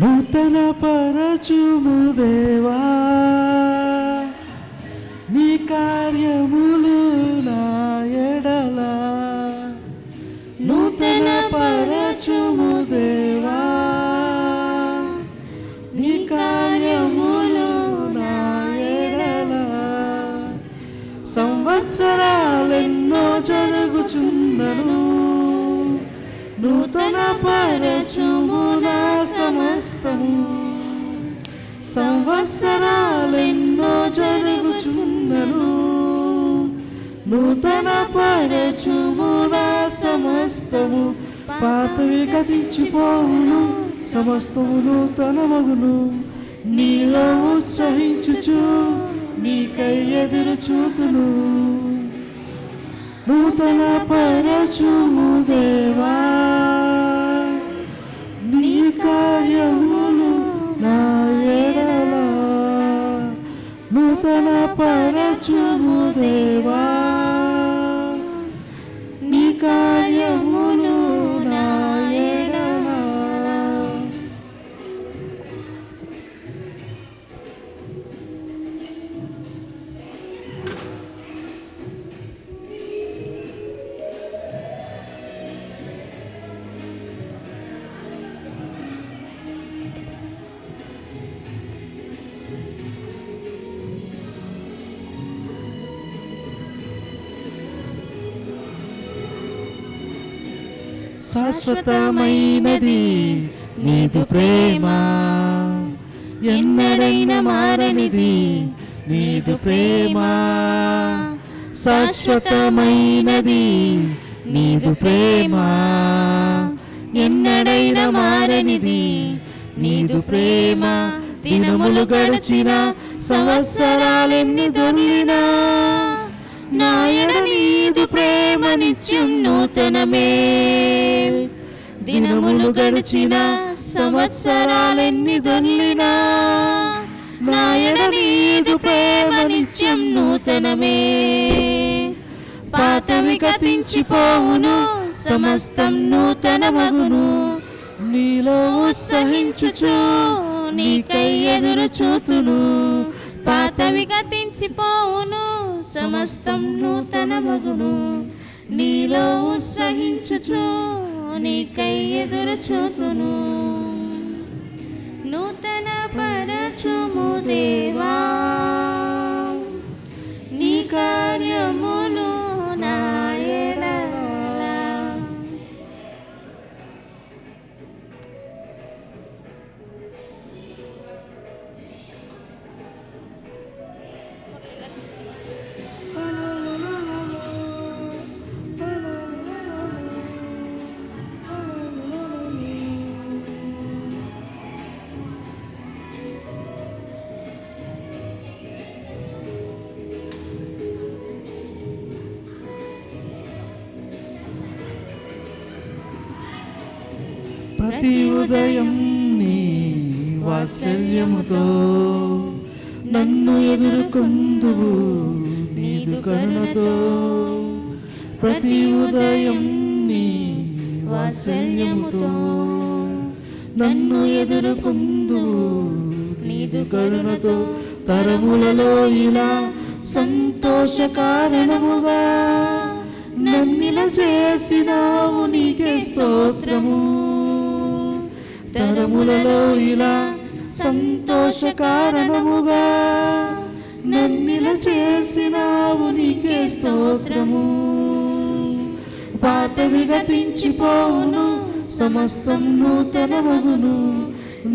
నూతన పరచుము దేవా నీ కార్యములు నా ఎడల. నూతన పరచుము దేవా నీ కార్యములు నా ఎడల. సంవత్సరాలెన్నో జరుగుచున్నను నూతన పరచుము నా సమస్తము. సంవత్సరాలెన్నో జరుగుచున్నను నూతన పరచుము నా సమస్తము. పాతవి గతించిపోవును సమస్తము నూతన మగును. నీలో ఉత్సహించుచు నీకై ఎదురు చూతును. నూతన పరచుము దేవా నీ కార్యములు నా ఎడల. నూతన పరచుము దేవా నీ కార్యములు నా ఎడల. శాశ్వతమైనది నీదు ప్రేమ, ఎన్నడైనా మారనిది నీదు ప్రేమ. శాశ్వతమైనది నీదు ప్రేమ, ఎన్నడైనా మారనిది నీదు ప్రేమ. దినములు గడిచిన సంవత్సరాలెన్ని దొర్లినా నా ఎడ నీదు ప్రేమ నిత్యం నూతనమే. దినములు గడిచిన సంవత్సరాలెన్ని దొర్లినా నా ఎడ నీదు ప్రేమ నిత్యం నూతనమే. పాతవి గతించిపోవును సమస్తం నూతన మగును. నీలో ఉత్సహించుచు నీకై ఎదురు చూతును. పాతవి గతించిపోవును సమస్తం నూతన మగును. నీలో ఉత్సహించుచు నీకై ఎదురు చూతును. నూతన పరచుము దేవా నీ కార్యములు నా ఎడల. ప్రతి ఉదయం నీ వాత్సల్యముతో నన్ను ఎదుర్కొందువు నీదు కరుణతో. ప్రతి ఉదయం నీ వాత్సల్యముతో నన్ను ఎదుర్కొందువు నీదు కరుణతో. తరములలో ఇలా సంతోష కారణముగా నన్నిల చేసినావు నీకే స్తోత్రము. తరములలో ఇలా సంతోష కారణముగా నన్నిల చేసినావు నీకే స్తోత్రము. పాతవి గతించిపోవును సమస్తం నూతన మగును.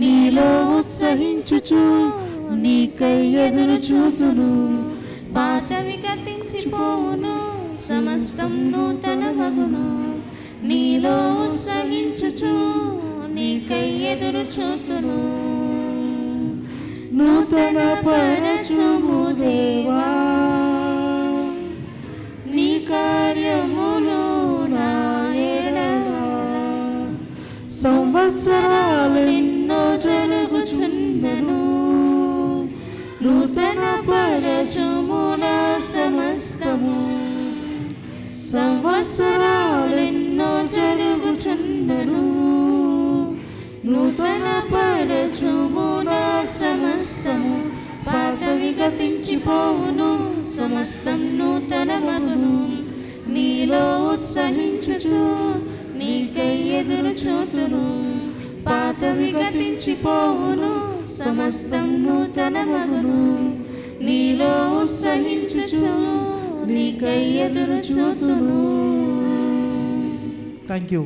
నీలో ఉత్సహించుచు నీకై ఎదురు చూతును. పాతవి గతించిపోవును సమస్తం నూతన మగును. నీలో ఉత్సహించుచు నీకై ఎదురు చూతును. నూతన పరచుము దేవా నీ కార్యములు నా ఎడల. సంవత్సరాలెన్నో జరుగుచున్నను నూతన పరచుము నా సమస్తము. సంవత్సరాలెన్నో జరుగుచున్నను నూతన పరచుము నా సమస్తము, పాతవి గతించిపోవును, సమస్తం నూతన మగును. నీలో ఉత్సహించుచు నీకై ఎదురు చూతును, పాతవి గతించిపోవును, సమస్తం నూతన మగును. నీలో ఉత్సహించుచు నీకై ఎదురు చూతును. Thank you.